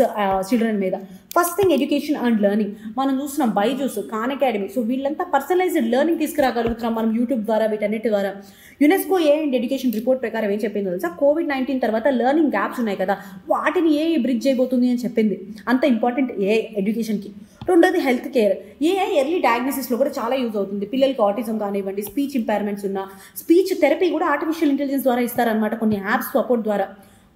చిల్డ్రన్ మీద. First thing education and learning. మనం చూస్తున్నాం బైజూస్, ఖాన్ అకాడమీ. సో వీళ్ళంతా పర్సనలైజ్డ్ లెర్నింగ్ తీసుకురాగలుగుతున్నాం మనం యూట్యూబ్ ద్వారా, వీటన్నిటి ద్వారా. UNESCO AI and education report ప్రకారం ఏం చెప్పిందో తెలుసా, COVID-19 తర్వాత లెర్నింగ్ గ్యాప్స్ ఉన్నాయి కదా, వాటిని AI బ్రిడ్జ్ చేయబోతుంది అని చెప్పింది. అంత ఇంపార్టెంట్ AI ఎడ్యుకేషన్కి. రెండోది హెల్త్ కేర్. AI ఎర్లీ డయాగ్నోసిస్లో కూడా చాలా యూజ్ అవుతుంది. పిల్లలకి ఆటిజం కానివ్వండి, స్పీచ్ ఇంపైర్మెంట్స్ ఉన్న స్పీచ్ థెరపీ కూడా ఆర్టిఫిషియల్ ఇంటెలిజెన్స్ ద్వారా ఇస్తారనమాట, కొన్ని యాప్స్ సపోర్ట్ ద్వారా.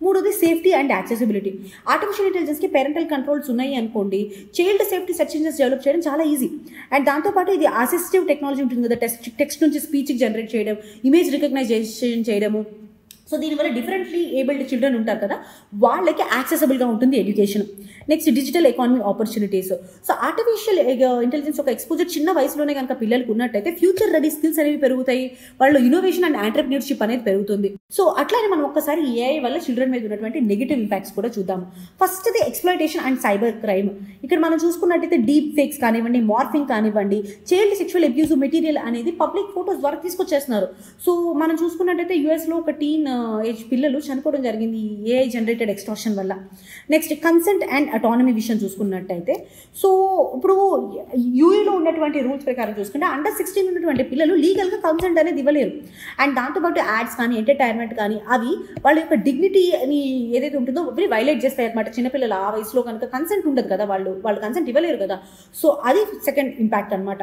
మూడోది సేఫ్టీ అండ్ యాక్సెసిబిలిటీ. ఆర్టిఫిషియల్ ఇంటెలిజెన్స్కి పేరెంటల్ కంట్రోల్స్ ఉన్నాయి అనుకోండి, child safety search engines develop చేయడం చాలా ఈజీ. అండ్ దాంతోపాటు ఇది అసిస్టివ్ టెక్నాలజీ ఉంటుంది కదా, టెక్స్ట్ నుంచి స్పీచ్కి జనరేట్ చేయడం, ఇమేజ్ రికగ్నైజేషన్ చేయడము. సో దీనివల్ల డిఫరెంట్లీ ఏబుల్డ్ చిల్డ్రన్ ఉంటారు కదా, వాళ్ళకి యాక్సెసిబుల్గా ఉంటుంది education. Next digital economy opportunities. So artificial intelligence ఒక ఎక్స్పోజర్ చిన్న వయసులోనే కనుక పిల్లలకు ఉన్నట్టయితే ఫ్యూచర్ రెడీ స్కిల్స్ అనేవి పెరుగుతాయి, వాళ్ళు ఇన్నోవేషన్ అండ్ ఆంటర్ప్రినర్షిప్ అనేది పెరుగుతుంది. సో అట్లానే మనం ఒక్కసారి AI వల్ల చిల్డ్రన్ మీద ఉన్నటువంటి నెగిటివ్ ఇంపాక్ట్స్ కూడా చూద్దాము. ఫస్ట్ది ఎక్స్‌ప్లాయిటేషన్ అండ్ సైబర్ క్రైమ్. ఇక్కడ మనం చూసుకున్నట్టయితే డీప్ ఫేక్స్ కానివ్వండి, మార్ఫింగ్ కానివ్వండి, చైల్డ్ సెక్షువల్ అబ్యూస్ మెటీరియల్ అనేది పబ్లిక్ ఫోటోస్ ద్వారా తీసుకొచ్చేస్తున్నారు. సో మనం చూసుకున్నట్టయితే యూఎస్లో ఒక టీన్ ఏజ్ పిల్లలు చనిపోవడం జరిగింది AI జనరేటెడ్ ఎక్స్టార్షన్ వల్ల. నెక్స్ట్ కన్సెంట్ అండ్ అటానమీ విషయం చూసుకున్నట్టయితే, సో ఇప్పుడు యూఏలో ఉన్నటువంటి రూల్స్ ప్రకారం చూసుకుంటే అండర్ 16 ఉన్నటువంటి పిల్లలు లీగల్గా కన్సెంట్ అనేది ఇవ్వలేరు. అండ్ దాంతోపాటు యాడ్స్ కానీ, ఎంటర్టైన్మెంట్ కానీ అవి వాళ్ళ యొక్క డిగ్నిటీ అని ఏదైతే ఉంటుందో అవి వైలేట్ చేస్తాయి అనమాట. చిన్నపిల్లలు ఆ వయసులో కనుక కన్సెంట్ ఉండదు కదా, వాళ్ళు కన్సెంట్ ఇవ్వలేరు కదా. సో అది సెకండ్ ఇంపాక్ట్ అనమాట.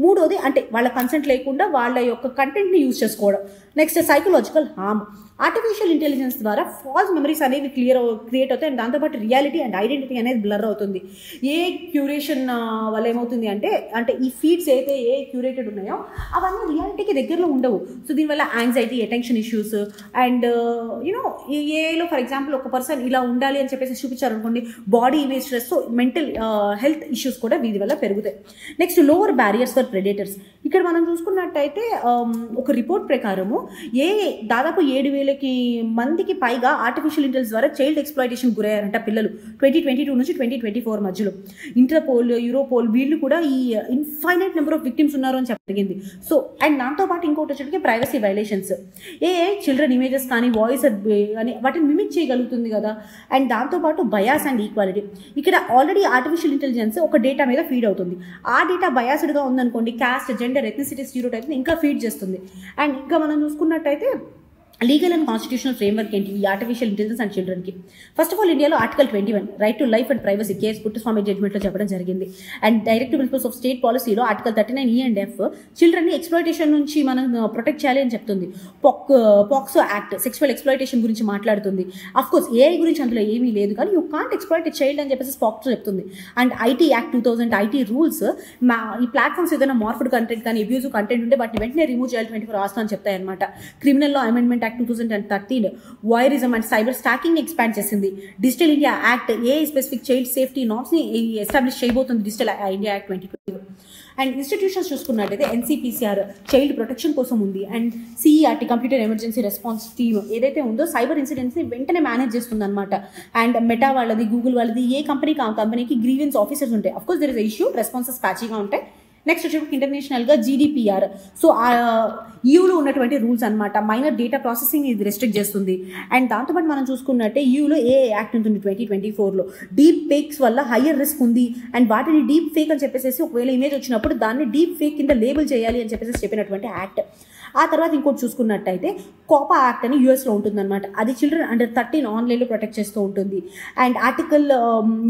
మూడోది అంటే వాళ్ళ కన్సెంట్ లేకుండా వాళ్ళ యొక్క కంటెంట్ని యూజ్ చేసుకోవడం. Next psychological harm. Artificial intelligence ద్వారా ఫాల్స్ మెమరీస్ అనేవి క్రియేట్ అవుతాయి. అండ్ దాంతోపాటు రియాలిటీ అండ్ ఐడెంటిటీ అనేది బ్లర్ అవుతుంది. ఏ క్యూరేషన్ వల్ల ఏమవుతుంది అంటే ఈ ఫీడ్స్ అయితే ఏ క్యూరేటెడ్ ఉన్నాయో అవన్నీ రియాలిటీకి దగ్గరలో ఉండవు. సో దీనివల్ల యాంగ్జైటీ, అటెన్షన్ ఇష్యూస్ అండ్ ఏఐలో ఫర్ ఎగ్జాంపుల్ ఒక పర్సన్ ఇలా ఉండాలి అని చెప్పేసి చూపించారు అనుకోండి, body image stress, so mental health issues కూడా వీటి వల్ల పెరుగుతాయి. Next lower barriers for predators. ఇక్కడ మనం చూసుకున్నట్టయితే ఒక రిపోర్ట్ ప్రకారము దాదాపు 7,000 మందికి పైగా ఆర్టిఫిషియల్ ఇంటెలిజెన్స్ ద్వారా చైల్డ్ ఎక్స్‌ప్లాయిటేషన్ గురయ్యారంట పిల్లలు 2022 నుంచి 2024 మధ్యలో. ఇంటర్పోల్, యూరోపోల్ వీళ్ళు కూడా ఈ ఇన్ఫైనైట్ నెంబర్ ఆఫ్ విక్టిమ్స్ ఉన్నారు అని చెప్పగలిగింది. సో అండ్ దాంతోపాటు ఇంకోటి వచ్చేటికి ప్రైవసీ వైలేషన్స్. చిల్డ్రన్ ఇమేజెస్ కానీ, వాయిస్ కానీ వాటిని మిమిక్ చేయగలుగుతుంది కదా. అండ్ దాంతోపాటు బయాస్ అండ్ ఈక్వాలిటీ. ఇక్కడ ఆల్రెడీ ఆర్టిఫిషియల్ ఇంటెలిజెన్స్ ఒక డేటా మీద ఫీడ్ అవుతుంది. ఆ డేటా బయాస్డ్గా ఉందనుకోండి, కాస్ట్, జెండర్, ఎథ్నిసిటీ, స్టీరియోటైప్ని ఇంకా ఫీడ్ చేస్తుంది. అండ్ ఇంకా మనం చూసుకున్నట్టయితే లీగల్ అండ్ కాన్స్టిట్యూషనల్ ఫ్రేమ్వర్క్ ఏంటి ఈ ఆర్టిఫిషియల్ ఇంటెలిజెన్స్ అండ్ చిల్డ్రన్కి. ఫస్ట్ ఆఫ్ ఆల్ ఇండియాలో article 21 right to life and privacy case Puttaswamy జడ్జ్మెంట్లో చెప్పడం జరిగింది. అండ్ డైరెక్టివ్ ప్రిన్సిపల్స్ ఆఫ్ స్టేట్ పాలసీలో ఆర్టికల్ 39E and F చిల్డ్రన్ని ఎక్స్‌ప్లాయిటేషన్ నుంచి మనం ప్రొటెక్ట్ చేయాలి అని చెప్తుంది. పాక్సో యాక్ట్ సెక్షువల్ ఎక్స్‌ప్లాయిటేషన్ గురించి మాట్లాడుతుంది. అఫ్కోర్స్ AI గురించి అందులో ఏమీ లేదు, కానీ you can't exploit a child అని చెప్పేసి పాక్సో చెప్తుంది. And IT act 2000 IT rules ఈ ప్లాట్ఫామ్స్ ఏదైనా మార్ఫ్డ్ కంటెంట్ కానీ అబ్యూజివ్ కంటెంట్ ఉంటే వాటిని వెంటనే రిమూవ్ చేయాలి 24 hours అని చెప్తాయి అనమాట. క్రిమినల్లో amendment act 2013 voyeurism and cyber stalking expand చేసింది. Digital India act AI specific child safety norms ని ఎస్టాబ్లిష్ చేయబోతుంది digital India act 2020. And institutions చూసుకున్నట్టయితే ఎన్సీపీసీఆర్ చైల్డ్ ప్రొటెక్షన్ కోసం ఉంది. And CERT computer emergency response team ఏదైతే ఉందో సైబర్ ఇన్సిడెంట్స్ని వెంటనే manage చేస్తుంది అనమాట. అండ్ మెటా వాళ్ళది, గూగుల్ వాళ్ళది, ఏ కంపెనీకి ఆ కంపెనీకి గ్రీవెన్స్ ఆఫీసర్స్ ఉంటాయి. Of course there is issue, responses ప్యాచీగా ఉంటాయి. నెక్స్ట్ వచ్చేసి ఇంటర్నేషనల్గా జీడీపీఆర్. సో యూలో ఉన్నటువంటి రూల్స్ అనమాట. మైనర్ డేటా ప్రాసెసింగ్ ఇది రెస్ట్రిక్ట్ చేస్తుంది. అండ్ దాంతోపాటు మనం చూసుకున్నట్టే యూలో ఏ యాక్ట్ ఉంటుంది 2024లో. డీప్ ఫేక్స్ వల్ల హయ్యర్ రిస్క్ ఉంది. అండ్ వాటిని డీప్ ఫేక్ అని చెప్పేసి ఒకవేళ ఇమేజ్ వచ్చినప్పుడు దాన్ని డీప్ ఫేక్ కింద లేబుల్ చేయాలి అని చెప్పేసి చెప్పినటువంటి యాక్ట్. ఆ తర్వాత ఇంకోటి చూసుకున్నట్టయితే కోపా యాక్ట్ అని యూఎస్లో ఉంటుందన్నమాట. అది చిల్డ్రన్ అండర్ 13 ఆన్లైన్లో ప్రొటెక్ట్ చేస్తూ ఉంటుంది. And article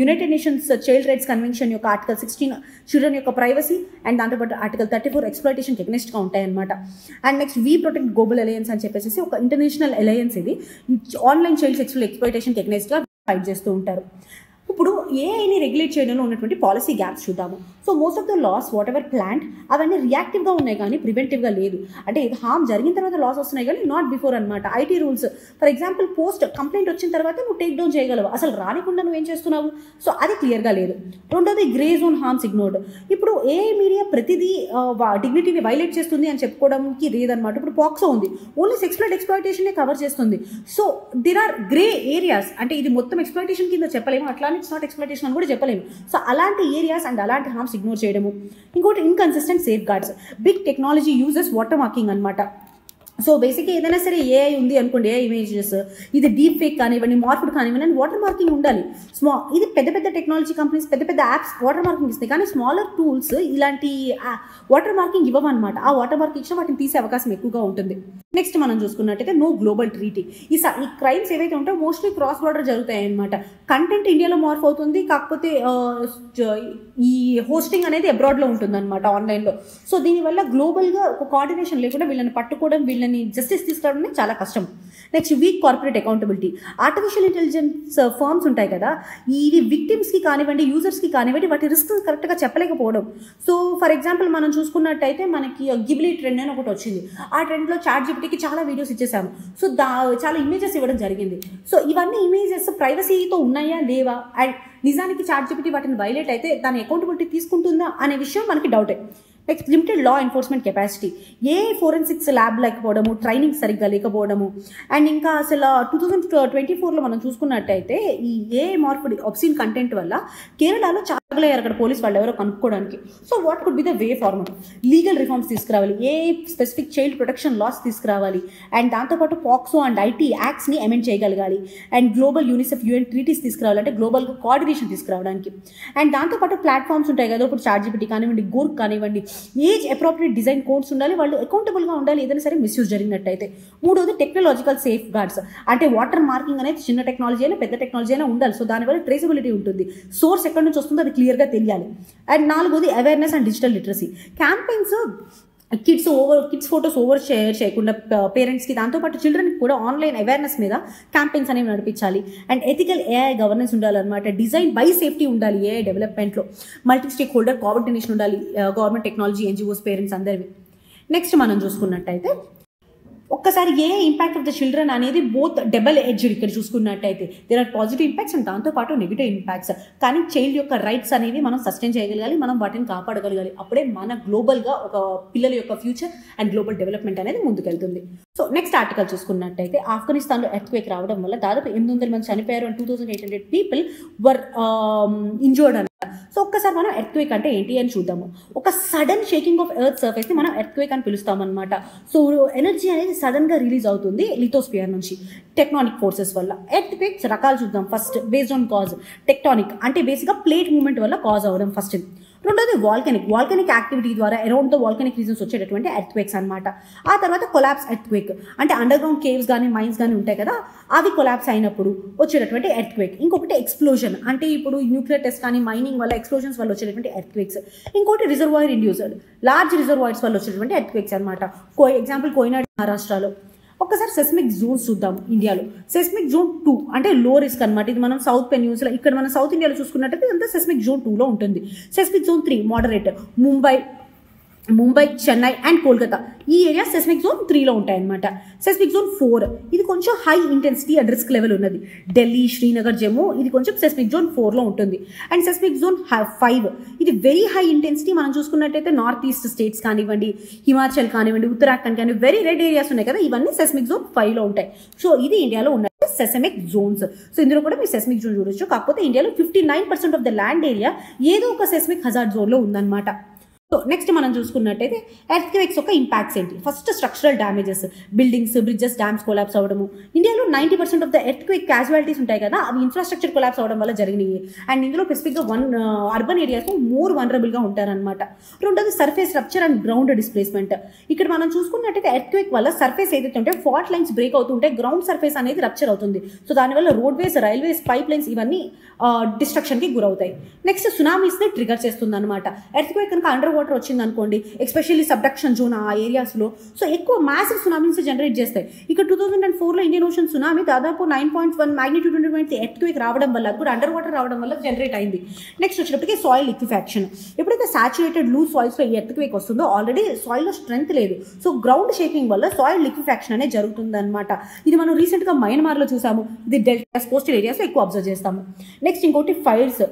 united nations child rights convention యొక్క ఆర్టికల్ 16 చిల్డ్రన్ యొక్క ప్రైవసీ అండ్ దాంతోపాటు ఆర్టికల్ 34 ఎక్స్‌ప్లాయిటేషన్కి ఎగ్నెస్ట్గా ఉంటాయన్నమాట. And next we protect global alliance అని చెప్పేసి ఒక ఇంటర్నేషనల్ అలయన్స్ ఇది ఆన్లైన్ చైల్డ్ సెక్సువల్ ఎక్స్‌ప్లాయిటేషన్కి ఎగ్నెస్ట్గా ఫైట్ చేస్తూ ఉంటారు. ఇప్పుడు ఏఐని రెగ్యులేట్ చేయడంలో ఉన్నటువంటి పాలసీ గ్యాప్స్ చూద్దాము. So most of the laws whatever plant అవన్నీ రియాక్టివ్గా ఉన్నాయి కానీ ప్రివెంటివ్గా లేదు. అంటే ఇది హార్మ్ జరిగిన తర్వాత లాస్ వస్తున్నాయి కానీ నాట్ బిఫోర్ అనమాట. IT rules for example post complaint వచ్చిన తర్వాత నువ్వు టేక్ డౌన్ చేయగలవు, అసలు రానికుండా నువ్వేం చేస్తున్నావు, సో అది క్లియర్గా లేదు. రెండోది గ్రే జోన్ హార్మ్స్ ఇగ్నోర్డ్. ఇప్పుడు ఏఐ మీడియా ప్రతిదీ డిగ్నిటీని వైలేట్ చేస్తుంది అని చెప్పుకోవడానికి లేదనమాట. ఇప్పుడు పాక్సో ఉంది, ఓన్లీ సెక్సువల్ ఎక్స్‌ప్లాయిటేషన్నే కవర్ చేస్తుంది. So there are grey areas, అంటే ఇది మొత్తం ఎక్స్‌ప్లాయిటేషన్ కింద చెప్పలేము, అట్లానే ఇట్స్ నాట్ ఎక్స్‌ప్లాయిటేషన్ అని కూడా చెప్పలేము. సో అలాంటి ఏరియాస్ అండ్ అలాంటి హార్మ్స్ ఇగ్నోర్ చేయడము. ఇంకోటి inconsistent safeguards. Big technology uses watermarking అనమాట. సో బేసిక్గా ఏదైనా సరే ఏఐ ఉంది అనుకోండి, ఏఐ ఇమేజెస్ ఇది డీప్ ఫేక్ కానివ్వండి, మార్పుడ్ కానివ్వండి, అండ్ వాటర్ మార్కింగ్ ఉండాలి. ఇది పెద్ద పెద్ద టెక్నాలజీ కంపెనీస్ పెద్ద పెద్ద యాప్స్ వాటర్ మార్కింగ్ ఇస్తాయి, కానీ స్మాలర్ టూల్స్ ఇలాంటి వాటర్ మార్కింగ్ ఇవ్వమన్నమాట. ఆ వాటర్ మార్కింగ్ ఇచ్చినా వాటిని తీసే అవకాశం ఎక్కువగా ఉంటుంది. నెక్స్ట్ మనం చూసుకున్నట్టయితే నో గ్లోబల్ ట్రీటీ. ఈ క్రైమ్స్ ఏవైతే ఉంటాయో మోస్ట్లీ క్రాస్ బార్డర్ జరుగుతాయి అనమాట. కంటెంట్ ఇండియాలో మార్పు అవుతుంది, కాకపోతే ఈ హోస్టింగ్ అనేది అబ్రాడ్లో ఉంటుంది అనమాట, ఆన్లైన్లో. సో దీనివల్ల గ్లోబల్గా ఒక కోఆర్డినేషన్ లేకుండా వీళ్ళని పట్టుకోవడం, వీళ్ళని జస్టిస్ తీసుకురావడం చాలా కష్టం. Next week corporate accountability. Artificial intelligence firms ఉంటాయి కదా, ఇవి విక్టిమ్స్కి కానివ్వండి, యూజర్స్కి కానివ్వండి, వాటి రిస్క్ కరెక్ట్గా చెప్పలేకపోవడం. సో ఫర్ ఎగ్జాంపుల్ మనం చూసుకున్నట్టయితే మనకి గిబ్లీ ట్రెండ్ అని ఒకటి వచ్చింది. ఆ ట్రెండ్లో చాట్‌జిపిటికి చాలా వీడియోస్ ఇచ్చేసాము. సో చాలా ఇమేజెస్ ఇవ్వడం జరిగింది. సో ఇవన్నీ ఇమేజెస్ ప్రైవసీతో ఉన్నాయా లేవా, అండ్ నిజానికి చాట్‌జిపిటి వాటిని వైలేట్ అయితే దాని అకౌంటబిలిటీ తీసుకుంటుందా అనే విషయం మనకి డౌటే. Next limited law enforcement capacity. ఏ ఫోరెన్సిక్స్ ల్యాబ్ లేకపోవడము, ట్రైనింగ్ సరిగ్గా లేకపోవడము. అండ్ ఇంకా అసలు 2024లో మనం చూసుకున్నట్టయితే ఈ ఏ మార్పుడి ఒబ్సీన్ కంటెంట్ వల్ల కేరళలో చాగలయ్యారు అక్కడ పోలీస్ వాళ్ళు ఎవరో కనుక్కోవడానికి. So what could be the way forward? Legal reforms తీసుకురావాలి, ఏ స్పెసిఫిక్ చైల్డ్ ప్రొటెక్షన్ లాస్ తీసుకురావాలి, అండ్ దాంతోపాటు పాక్సో అండ్ ఐటీ యాక్ట్స్ని అమెండ్ చేయగలగాలి, and global UNICEF UN treaties తీసుకురావాలి, అంటే గ్లోబల్గా కోఆర్డినేషన్ తీసుకురావడానికి. అండ్ దాంతోపాటు ప్లాట్ఫామ్స్ ఉంటాయి కదా, ఇప్పుడు చాట్‌జిపిటి కానివ్వండి, గోర్క్ కానివ్వండి, ఏజ్ అప్రోప్రియేట్ డిజైన్ కోడ్స్ ఉండాలి, వాళ్ళు అకౌంటబుల్గా ఉండాలి ఏదైనా సరే మిస్యూజ్ జరిగినట్టయితే. మూడోది టెక్నాలజికల్ సేఫ్ గార్డ్స్. అంటే వాటర్ మార్కింగ్ అనేది చిన్న టెక్నాలజీ అయినా పెద్ద టెక్నాలజీ అయినా ఉండాలి. సో దానివల్ల ట్రేసబిలిటీ ఉంటుంది, సోర్స్ ఎక్కడి నుంచి వస్తుందో అది క్లియర్గా తెలియాలి. అండ్ నాలుగోది awareness and digital literacy. Campaigns kids photos over share చేయకుండా పేరెంట్స్కి, దాంతోపాటు చిల్డ్రన్కి కూడా ఆన్లైన్ అవేర్నెస్ మీద క్యాంపెయిన్స్ అనేవి నడిపించాలి. అండ్ ఎథికల్ ఏఐ గవర్నెన్స్ ఉండాలన్నమాట. డిజైన్ బై సేఫ్టీ ఉండాలి ఏఐ డెవలప్మెంట్లో. మల్టీ స్టేక్ హోల్డర్ కోఆర్డినేషన్ ఉండాలి, గవర్నమెంట్, టెక్నాలజీ, ఎన్జిఓస్, పేరెంట్స్ అందరివి. నెక్స్ట్ మనం చూసుకున్నట్టయితే ఒక్కసారి a impact of the children అనేది బోత్ డబల్ ఎడ్జ్డ్. ఇక్కడ చూసుకున్నట్టయితే there are positive impacts and దాంతోపాటు నెగిటివ్ ఇంపాక్ట్స్. కానీ చైల్డ్ యొక్క రైట్స్ అనేవి మనం సస్టైన్ చేయగలగాలి, మనం వాటిని కాపాడగలగాలి. అప్పుడే మన గ్లోబల్గా ఒక పిల్లల యొక్క ఫ్యూచర్ అండ్ గ్లోబల్ డెవలప్మెంట్ అనేది ముందుకెళ్తుంది. సో నెక్స్ట్ ఆర్టికల్ చూసుకున్నట్టయితే ఆఫ్ఘనిస్తాన్లో ఎర్త్క్వేక్ రావడం వల్ల దాదాపు 800 మంది చనిపోయారు అండ్ 2800 పీపుల్ వర్ ఇంజర్డ్ అన్నమాట. సో ఒక్కసారి మనం ఎర్త్క్వేక్ అంటే ఏంటి అని చూద్దాము. ఒక సడన్ షేకింగ్ ఆఫ్ ఎర్త్ సర్ఫేస్ని మనం ఎర్త్క్వేక్ అని పిలుస్తాం అనమాట. సో ఎనర్జీ అనేది సడన్గా రిలీజ్ అవుతుంది లిథోస్ఫియర్ నుంచి టెక్టానిక్ ఫోర్సెస్ వల్ల. ఎర్త్క్వేక్స్ రకాలు చూద్దాం. First based on cause. Tectonic అంటే బేసిక్గా ప్లేట్ మూవ్మెంట్ వల్ల కాజ్ అవ్వడం ఫస్ట్. రెండోది వాల్కనిక్ యాక్టివిటీ ద్వారా అరౌండ్ ద వాల్కనిక్ రీజన్స్ వచ్చేటటువంటి ఎర్త్క్వేక్స్ అనమాట. ఆ తర్వాత కొలాప్స్ ఎర్త్క్వేక్ అంటే అండర్ గ్రౌండ్ కేవ్స్ కానీ మైన్స్ కానీ ఉంటాయి కదా, అవి కొలాప్స్ అయినప్పుడు వచ్చేటటువంటి ఎర్త్క్వేక్. ఇంకొకటి ఎక్స్ప్లోజన్ అంటే ఇప్పుడు న్యూక్లియర్ టెస్ట్ కానీ మైనింగ్ వల్ల ఎక్స్ప్లోజన్స్ వల్ల వచ్చేటటువంటి ఎర్త్క్వేక్స్. ఇంకోటి రిజర్వాయర్ ఇండ్యూస్డ్ లార్జ్ రిజర్వాయర్స్ వల్ల వచ్చేటటువంటి ఎర్త్క్వేక్స్ అనమాట. ఎగ్జాంపుల్ కోయినాడ్ మహారాష్ట్రలో. ఒక్కసారి సెస్మిక్ జోన్స్ చూద్దాం ఇండియాలో. సెస్మిక్ జోన్ 2 అంటే లో రిస్క్ అనమాట. ఇది మనం సౌత్ పెన్యూన్సులా, ఇక్కడ మనం సౌత్ ఇండియాలో చూసుకున్నట్టయితే ఇదంతా సెస్మిక్ జోన్ 2లో ఉంటుంది. Seismic zone 3 moderate. Mumbai, Mumbai, Chennai and Kolkata ఈ ఏరియా సెస్మిక్ జోన్ 3లో ఉంటాయన్నమాట. సెస్మిక్ జోన్ 4 ఇది కొంచెం high intensity and risk level ఉన్నది. ఢిల్లీ, శ్రీనగర్, జమ్మూ ఇది కొంచెం సెస్మిక్ జోన్ 4లో ఉంటుంది. అండ్ సెస్మిక్ జోన్ 5 ఇది వెరీ హై ఇంటెన్సిటీ. మనం చూసుకున్నట్టయితే నార్త్ ఈస్ట్ స్టేట్స్ కానివ్వండి, హిమాచల్ కానివ్వండి, ఉత్తరాఖండ్ కానివ్వండి, వెరీ రెడ్ ఏరియాస్ ఉన్నాయి కదా, ఇవన్నీ సెస్మిక్ జోన్ 5లో ఉంటాయి. సో ఇది ఇండియాలో ఉన్న సెసమిక్ జోన్స్. సో ఇందులో కూడా మీరు సెస్మిక్ జోన్ చూడొచ్చు. కాకపోతే ఇండియాలో 59% ఆఫ్ ద ల్యాండ్ ఏరియా ఏదో ఒక సెస్మిక్ హజార్డ్ జోన్లో ఉందన్నమాట. సో నెక్స్ట్ మనం చూసుకున్నట్టయితే ఎర్త్క్వేక్స్ యొక్క ఇంపాక్ట్స్ ఏంటి? First structural damages, buildings, bridges, dams collapse అవ్వడము. ఇండియాలో 90% ఆఫ్ ద ఎర్త్క్వేక్ క్యాజువాలిటీస్ ఉంటాయి కదా, అవి ఇన్ఫ్రాస్ట్రక్చర్ కొలాప్స్ అవ్వడం వల్ల జరిగినాయి. అండ్ ఇందులో స్పెసిఫిక్గా అర్బన్ ఏరియాస్ మోర్ వనరబుల్గా ఉంటారనమాట. రెండోది surface rupture and ground displacement. ఇక్కడ మనం చూసుకున్నట్టయితే ఎర్త్క్వేక్ వల్ల సర్ఫేస్ ఏదైతే ఉంటే ఫాల్ట్ లైన్స్ బ్రేక్ అవుతుంటే గ్రౌండ్ సర్ఫేస్ అనేది రప్చర్ అవుతుంది. సో దానివల్ల రోడ్వేస్, రైల్వేస్, పైప్ లైన్స్ ఇవన్నీ డిస్ట్రక్షన్కి గురవుతాయి. నెక్స్ట్ సునామీస్ని ట్రిగర్ చేస్తుంది అనమాట. ఎర్త్క్వేక్ కనుక అండర్ వాటర్ వచ్చింది అనుకోండి, ఎస్పెషల్లీ సబ్డక్షన్ జోన్ ఆ ఏరియాస్లో, సో ఎక్కువ మ్యాసివ్ సునామీస్ జనరేట్ చేస్తాయి. ఇక్కడ 2004లో ఇండియన్ ఓషన్ సునామీ దాదాపు 9.1 మ్యాగ్నిట్యూడ్ ఉన్నటువంటి ఎర్త్క్వేక్ రావడం వల్ల, అది కూడా అండర్ వాటర్ రావడం వల్ల జనరేట్ అయింది. నెక్స్ట్ వచ్చేటప్పటికి సాయిల్ లిక్విఫాక్షన్. ఎప్పుడైతే సాచురేటెడ్ లూజ్ సాయిల్స్లో ఈ ఎర్త్క్వేక్ వస్తుందో ఆల్రెడీ సాయిల్లో స్ట్రెంత్ లేదు. సో గ్రౌండ్ షేకింగ్ వల్ల సాయిల్ లిక్విఫాక్షన్ అనేది జరుగుతుంది అనమాట. ఇది మనం రీసెంట్గా మయన్మార్లో చూసాము. ఇది డెల్టాస్, కోస్టల్ ఏరియాస్లో ఎక్కువ అబ్జర్వ్ చేస్తాము. నెక్స్ట్ ఇంకోటి ఫైర్స్.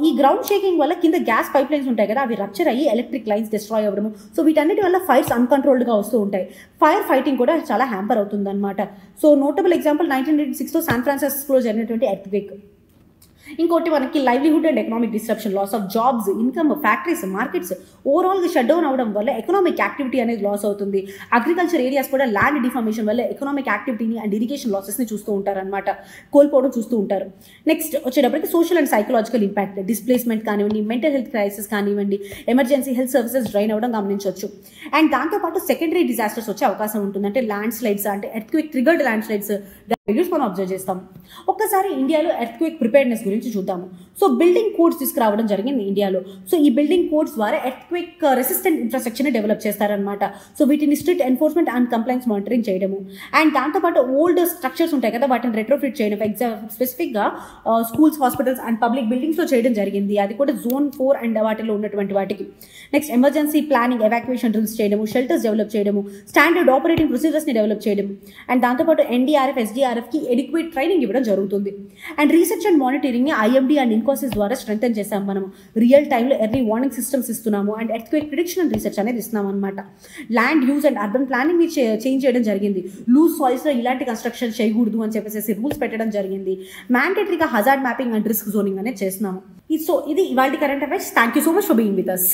ఈ గ్రౌండ్ షేకింగ్ వల్ల కింద గ్యాస్ పైప్ లైన్స్ ఉంటాయి కదా, అవి రప్చర్ అయ్యి ఎలక్ట్రిక్ లైన్స్ డిస్ట్రాయ్ అవ్వడము. సో వీటన్నిటి వల్ల ఫైర్స్ అన్కంట్రోల్డ్గా వస్తూ ఉంటాయి. ఫైర్ ఫైటింగ్ కూడా చాలా హ్యాంపర్ అవుతుంది అనమాట. సో నోటబుల్ ఎగ్జాంపుల్ 1986లో శాన్ ఫ్రాన్సిస్కోలో జరిగినటువంటి ఎర్త్క్వేక్. ఇంకోటి మనకి livelihood and economic disruption, loss of jobs, income, factories, markets ఓవరాల్గా షట్ డౌన్ అవ్వడం వల్ల ఎకనామిక్ యాక్టివిటీ అనేది లాస్ అవుతుంది. అగ్రికల్చర్ ఏరియాస్ కూడా ల్యాండ్ డిఫార్మేషన్ వల్ల ఎకనామిక్ యాక్టివిటీని అండ్ ఇరిగేషన్ లాసెస్ని చూస్తూ ఉంటారనమాట, కోల్పోవడం చూస్తూ ఉంటారు. నెక్స్ట్ వచ్చేటప్పటికి social and psychological impact, displacement కానివ్వండి, మెంటల్ హెల్త్ క్రైసిస్ కానివ్వండి, ఎమర్జెన్సీ హెల్త్ సర్వీసెస్ డ్రైన్ అవ్వడం గమనించవచ్చు. అండ్ దాంతోపాటు సెకండరీ డిజాస్టర్స్ వచ్చే అవకాశం ఉంటుంది. అంటే ల్యాండ్ స్లైడ్స్, అంటే ఎర్త్క్వేక్ ట్రిగర్డ్ ల్యాండ్ స్లైడ్స్ మనం అబ్జర్వ్ చేస్తాం. ఒక్కసారి ఇండియాలో ఎర్త్క్వేక్ ప్రిపేర్నెస్ గురించి చూద్దాము. సో బిల్డింగ్ కోడ్స్ తీసుకురావడం జరిగింది ఇండియాలో. సో ఈ బిల్డింగ్ కోడ్స్ ద్వారా ఎర్త్క్వేక్ రెసిస్టెంట్ ఇన్ఫ్రాస్ట్రక్చర్ని డెవలప్ చేస్తారనమాట. సో వీటిని strict enforcement and complaints monitoring చేయడము. అండ్ దాంతోపాటు ఓల్డ్ స్ట్రక్చర్స్ ఉంటాయి కదా, వాటిని రెట్రోఫిట్ చేయడం. స్పెసిఫిక్గా స్కూల్స్, హాస్పిటల్స్ అండ్ పబ్లిక్ బిల్డింగ్స్లో చేయడం జరిగింది. అది కూడా జోన్ 4 అండ్ వాటిలో ఉన్నటువంటి వాటికి. Next emergency planning, evacuation drills చేయడము, షెల్టర్స్ డెవలప్ చేయడము, స్టాండర్డ్ ఆపరేటింగ్ ప్రొసీజర్స్ని డెవలప్ చేయడం. అండ్ దాంతోపాటు ఎన్డీఆర్ఎఫ్, ఎస్డీఆర్ఎఫ్కి ఎడిక్వేట్ ట్రైనింగ్ ఇవ్వడం జరుగుతుంది. And research and monitoring IMD and INCOIS ద్వారా స్ట్రెంథెన్ చేసాం. మనం రియల్ టైంలో ఎర్లీ వార్నింగ్ సిస్టమ్స్ ఇస్తున్నాము and earthquake prediction and research అనేది ఇస్తున్నాం అనమాట. Land use and urban planning change చేయడం జరిగింది. లూజ్ సాయిల్స్లో ఇలాంటి కన్స్ట్రక్షన్ చేయకూడదు అని చెప్పేసి రూల్స్ పెట్టడం జరిగింది. మ్యాండేటరీగా hazard mapping and risk zoning అనేది చేస్తున్నాము. సో ఇది ఇవాళ current affairs. Thank you so much for being with us.